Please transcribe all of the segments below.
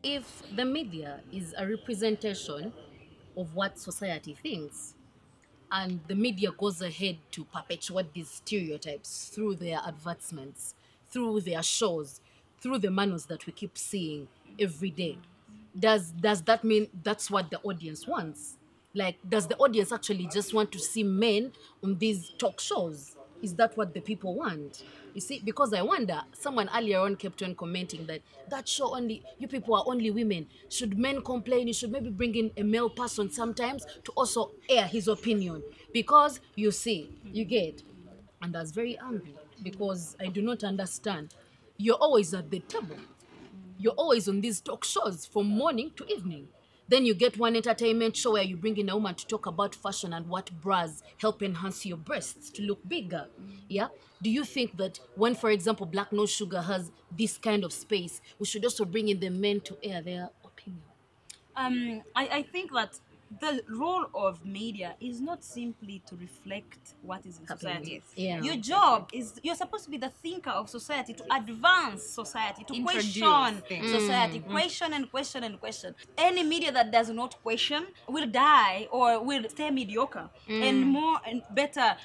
if the media is a representation of what society thinks, and the media goes ahead to perpetuate these stereotypes through their advertisements, through their shows, through the manuals that we keep seeing every day, does that mean that's what the audience wants? Like, does the audience actually just want to see men on these talk shows? Is that what the people want? You see, because I wonder, someone earlier on kept on commenting that that show only, you people are only women. Should men complain? You should maybe bring in a male person sometimes to also air his opinion. Because you see, you get, and I was very angry because I do not understand. You're always at the table. You're always on these talk shows from morning to evening. Then you get one entertainment show where you bring in a woman to talk about fashion and what bras help enhance your breasts to look bigger. Yeah? Do you think that when, for example, Black No Sugar has this kind of space, we should also bring in the men to air their opinion? I think that the role of media is not simply to reflect what is in society. Yeah. Your job is, you're supposed to be the thinker of society, to advance society, to question society, question and question and question. Any media that does not question will die or will stay mediocre, and more and better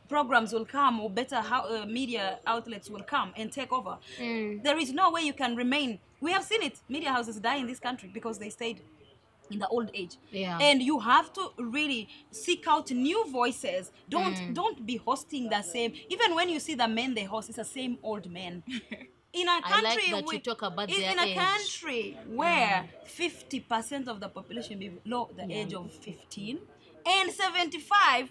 programs will come, or better media outlets will come and take over. There is no way you can remain. We have seen it. Media houses die in this country because they stayed in the old age. Yeah. And you have to really seek out new voices. Don't be hosting the same. Even when you see the men they host, it's the same old men. In a country, I like that you talk about their in a age. country where 50% of the population below the age of 15 and 75%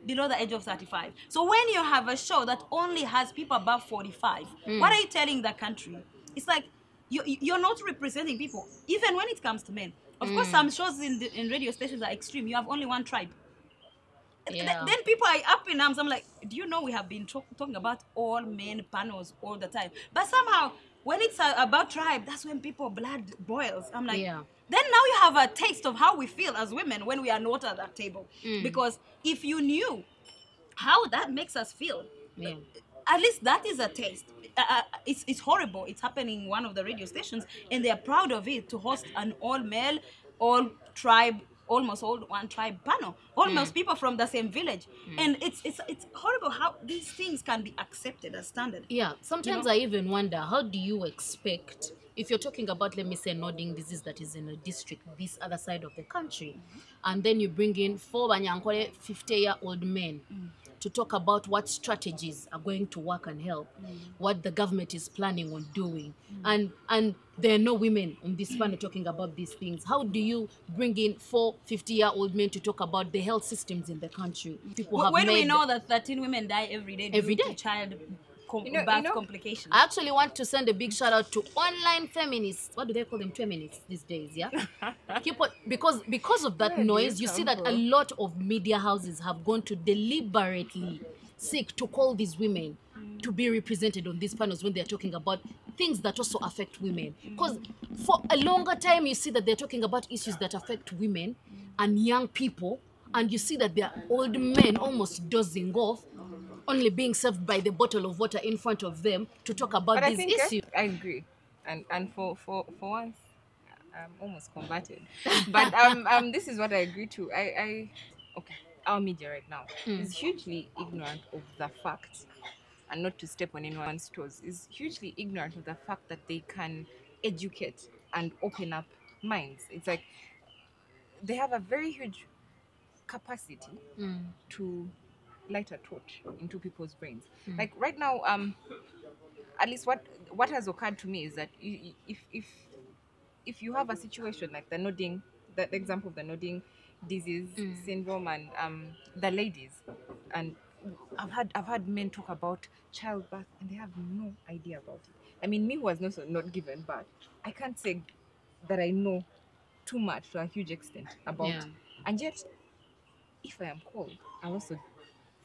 below the age of 35. So when you have a show that only has people above 45, what are you telling the country? It's like you're not representing people, even when it comes to men. Of course, some shows in radio stations are extreme. You have only one tribe. Yeah. Then people are up in arms. I'm like, do you know we have been talking about all men panels all the time? But somehow, when it's about tribe, that's when people blood boils. I'm like, Yeah. then now you have a taste of how we feel as women when we are not at that table. Because if you knew how that makes us feel, Yeah. at least that is a taste. It's horrible. It's happening in one of the radio stations, and they are proud of it, to host an all-male, all-tribe, almost all one tribe panel, almost people from the same village. And it's horrible how these things can be accepted as standard. Yeah, sometimes I even wonder, how do you expect, if you're talking about, let me say, nodding disease that is in a district this other side of the country, and then you bring in 4 banyankole 50-year-old men to talk about what strategies are going to work and help, what the government is planning on doing, and there are no women on this panel talking about these things. How do you bring in 4 50-year-old men to talk about the health systems in the country? People have When we made, know that 13 women die every day due to child birth complications. I actually want to send a big shout out to online feminists. What do they call them? Feminists these days, yeah? Keep on, because of that noise, you see that a lot of media houses have gone to deliberately seek to call these women to be represented on these panels when they're talking about things that also affect women. Because for a longer time, you see that they're talking about issues that affect women and young people, and you see that they're old men almost dozing off, only being served by the bottle of water in front of them to talk about But these I think issues. I agree, and for once, I'm almost converted. But this is what I agree to. Okay, our media right now is hugely ignorant of the fact, and not to step on anyone's toes, is hugely ignorant of the fact that they can educate and open up minds. It's like they have a very huge capacity to light a torch into people's brains. Like right now, at least what has occurred to me is that if you have a situation like the example of the nodding disease syndrome, and the ladies, and I've had men talk about childbirth and they have no idea about it. I mean, me who was not given birth, I can't say that I know too much to a huge extent about Yeah. and yet if I am called, I also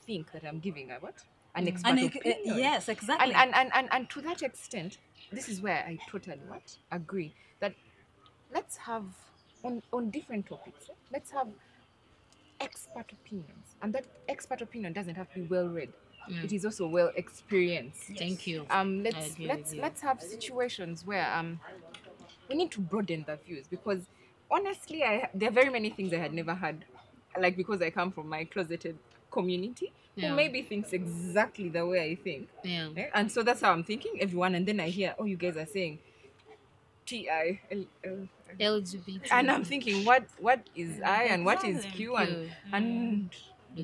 think that I'm giving an expert opinion. Yes, exactly. And to that extent, this is where I totally agree that let's have on different topics, let's have expert opinions, and that expert opinion doesn't have to be well read. It is also well experienced. Thank you. Let's have situations where we need to broaden the views, because honestly, there are very many things I had never had, like, because I come from my closeted community who maybe thinks exactly the way I think. And so that's how I'm thinking, everyone. And then I hear, oh, you guys are saying LGBT, and I'm thinking, what is I and what is Q, and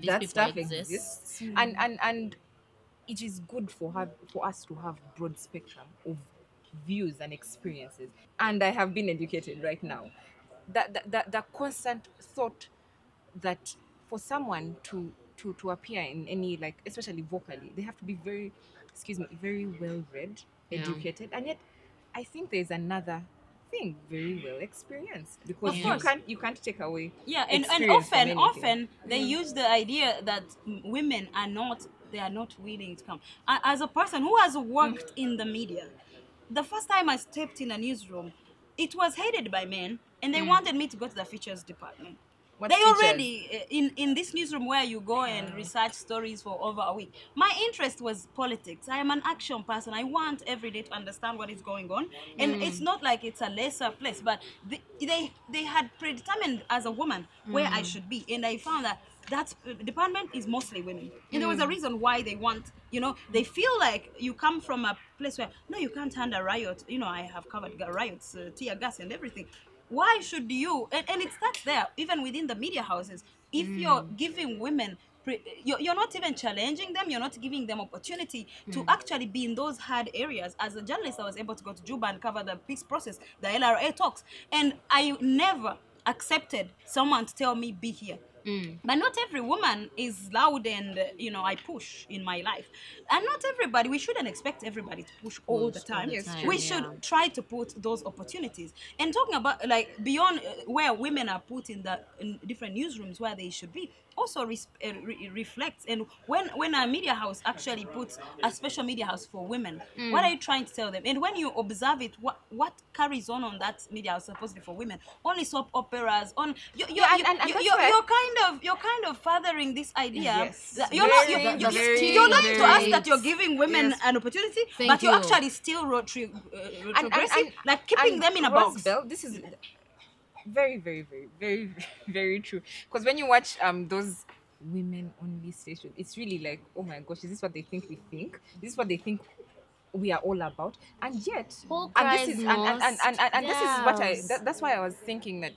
that stuff exists. And it is good for us to have broad spectrum of views and experiences. And I have been educated right now. The constant thought that for someone to appear in any, like, especially vocally, they have to be very well read, educated, and yet I think there's another thing, very well experienced, because you can't take away and often they use the idea that women are not willing to come. As a person who has worked in the media, the first time I stepped in a newsroom, it was headed by men, and they wanted me to go to the features department. Already in this newsroom where you go and research stories for over a week. My interest was politics. I am an action person. I want every day to understand what is going on, and it's not like it's a lesser place, but they had predetermined as a woman where I should be, and I found that department is mostly women, and there was a reason why they want, they feel like you come from a place where no, you can't handle a riot. I have covered riots, tear gas and everything. Why should you? And it starts there, even within the media houses. If you're giving women, you're not even challenging them, you're not giving them opportunity to actually be in those hard areas. As a journalist, I was able to go to Juba and cover the peace process, the LRA talks, and I never accepted someone to tell me, be here. But not every woman is loud and, I push in my life. And not everybody, we shouldn't expect everybody to push all the time. We should try to put those opportunities. And talking about, like, beyond where women are put in different newsrooms where they should be, also reflects. And when a media house actually puts a special media house for women, what are you trying to tell them? And when you observe it, what carries on that media house supposedly for women? Only soap operas, you're kind of furthering this idea. Yes. You're lying to us that you're giving women an opportunity, but you're actually still retrogressive, like keeping them in a box. This is very, very, very, very, very true. Because when you watch those women-only stations, it's really like, oh my gosh, is this what they think we think? This is what they think we are all about? And yet, this is what that's why I was thinking that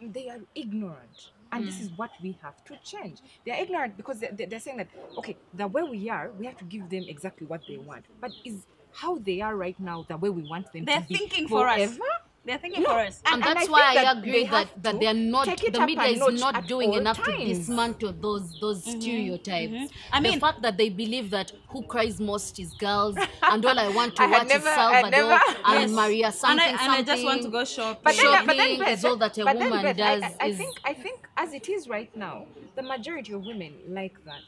they are ignorant. And this is what we have to change. They are ignorant because they're saying that, okay, the way we are, we have to give them exactly what they want. But is how they are right now the way we want them to be? They're thinking for us. They're thinking for us. And that's why I agree that they're not, the media is not doing enough to dismantle those stereotypes. I mean, the fact that they believe that who cries most is girls, and all I want to watch is Salvador and Maria something. And I just want to go shopping. But then is all that a woman does. I think as it is right now, the majority of women like that.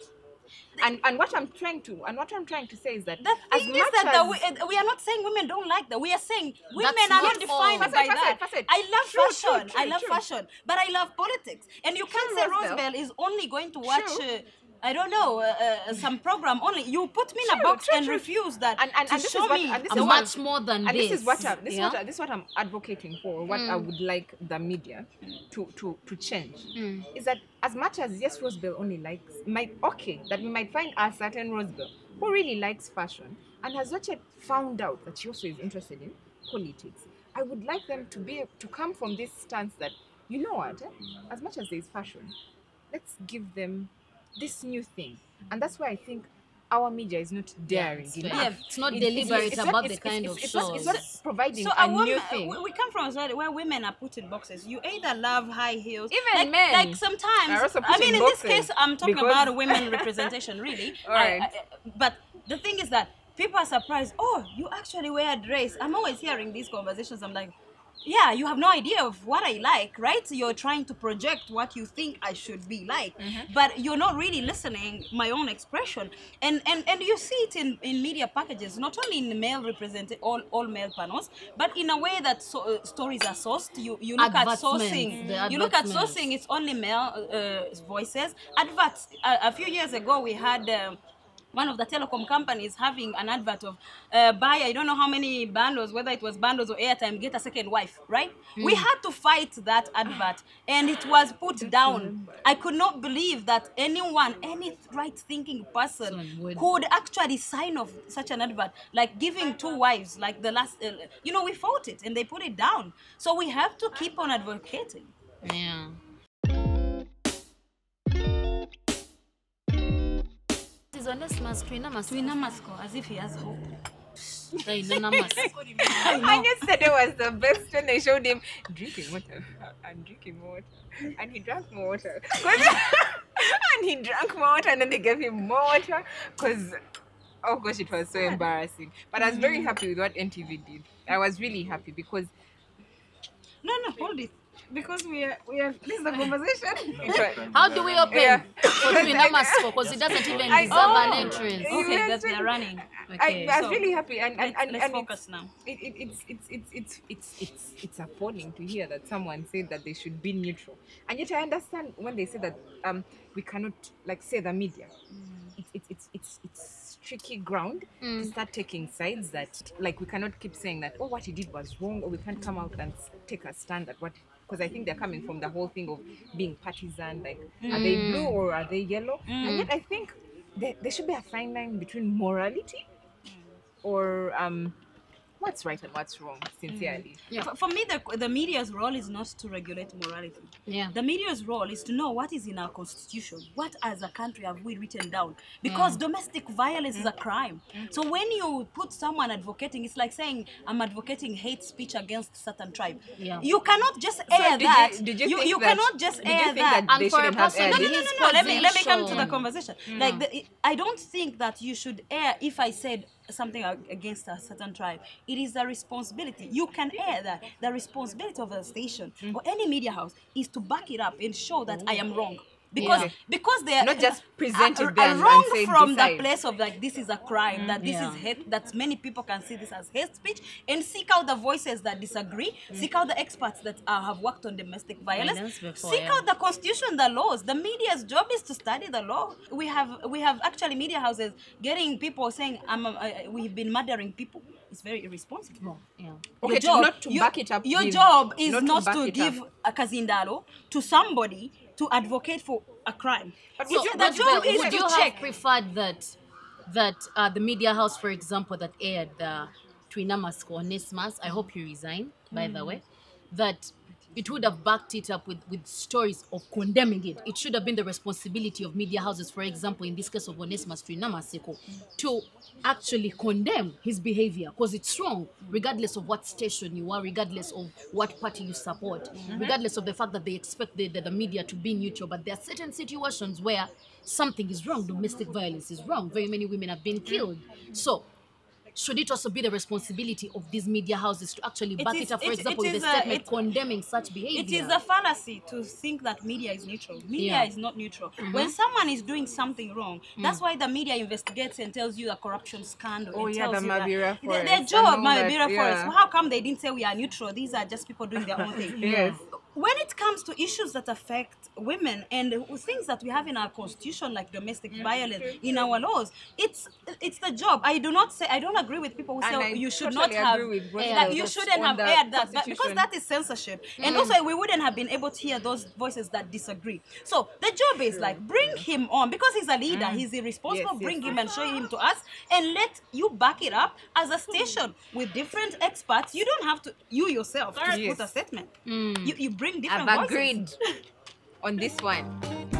And what I'm trying to say is that the thing is that we are not saying women don't like that. We are saying women are not defined by that. I love fashion. I love fashion, but I love politics. And you can't say Rosebell is only going to watch. I don't know, some program only. You put me in a box and refuse that and show me much more than this. This is what I'm advocating for. What I would like the media to change is that as much as yes, Rosebell only that we might find a certain Rosebell who really likes fashion and has not yet found out that she also is interested in politics. I would like them to come from this stance that, you know what, as much as there is fashion, let's give them this new thing. And that's why I think our media is not daring enough. It's not deliberate about the kind of shows. It's not providing a new thing. We come from a society where women are put in boxes. You either love high heels, even men. Like sometimes, in this case, I'm talking about women representation, really. But the thing is that people are surprised. Oh, you actually wear a dress. I'm always hearing these conversations. I'm like, yeah, you have no idea of what I like, right? You're trying to project what you think I should be like, but you're not really listening my own expression. And you see it in media packages, not only in male represented, all male panels, but in a way that stories are sourced. You look at sourcing. You look at sourcing, it's only male voices. Adverts. A few years ago, we had one of the telecom companies having an advert of buy, I don't know how many bundles, whether it was bundles or airtime, get a second wife, right? We had to fight that advert, and it was put down. I could not believe that anyone, any right-thinking person could actually sign off such an advert, like giving 2 wives, like the last, you know, we fought it and they put it down. So we have to keep on advocating. Yeah. Is Onesimus Twinamasko, as if he has hope. and yesterday was the best when they showed him drinking water and drinking water, and he drank more water. And he drank more water, and then they gave him more water because, oh gosh, it was so embarrassing. But I was very happy with what NTV did. I was really happy because No, hold it. Because we are this is the conversation. how do we open for Twinamasko? Because it doesn't even deserve an entrance. Okay, that we are running. Okay. I was really happy, and let's focus now. It's appalling to hear that someone said that they should be neutral, and yet I understand when they say that we cannot, like, say the media. It's tricky ground to start taking sides, that like we cannot keep saying that, oh, what he did was wrong, or we can't come out and take a stand at what, because I think they're coming from the whole thing of being partisan, like are they blue or are they yellow? And yet I think there should be a fine line between morality or what's right and what's wrong, sincerely. Yeah. For me, the media's role is not to regulate morality. Yeah. The media's role is to know what is in our constitution, what as a country have we written down, because domestic violence is a crime. So when you put someone advocating, it's like saying I'm advocating hate speech against certain tribe. Yeah. You cannot just air that. Did you think you that, cannot just did you air think that. that they And for a shouldn't have person aired in it? his Let me come to the position. conversation. Like I don't think that you should air if I said something against a certain tribe. It is the responsibility. You can air that. The responsibility of a station or any media house is to back it up and show that I am wrong. Because they are Not just present it there and wrong say from decide. the place of like this is a crime, that this is hate, that many people can see this as hate speech, and seek out the voices that disagree, seek out the experts that have worked on domestic violence, before, seek out the constitution, the laws. The media's job is to study the law. We have actually media houses getting people saying we've been murdering people. It's very irresponsible. Yeah. Okay, not to back it up. Your with- job is not back to it give up. a kazindalo to somebody to advocate for a crime. So, The job is would to you check. have preferred that the media house, for example, that aired the Twinamasko Onesimus, I hope you resign, by the way, that it would have backed it up with stories of condemning it. It should have been the responsibility of media houses, for example, in this case of Onesimus Twinamaseko, to actually condemn his behavior, because it's wrong, regardless of what station you are, regardless of what party you support, regardless of the fact that they expect the media to be neutral. But there are certain situations where something is wrong. Domestic violence is wrong. Very many women have been killed. So should it also be the responsibility of these media houses to actually back it up, for example, with a statement condemning such behavior? It is a fallacy to think that media is neutral. Media is not neutral. When someone is doing something wrong, that's why the media investigates and tells you a corruption scandal. Oh, and yeah, tells the you that. Mabira Forest. Their job, and all Mabira that, Forest. yeah. How come they didn't say we are neutral? These are just people doing their own thing. Yes. When it comes to issues that affect women and things that we have in our constitution, like domestic violence, in our laws, it's the job. I don't agree with people who And I say you should totally not have agree with Rosa that you that's shouldn't on have the aired that, because constitution. that is censorship. And also we wouldn't have been able to hear those voices that disagree. So the job is like, bring him on, because he's a leader, he's irresponsible, Yes, bring yes. him and show him to us, and let you back it up as a station with different experts. You don't have to, you yourself, just Yes. put a statement. You bring different I've voices. agreed on this one.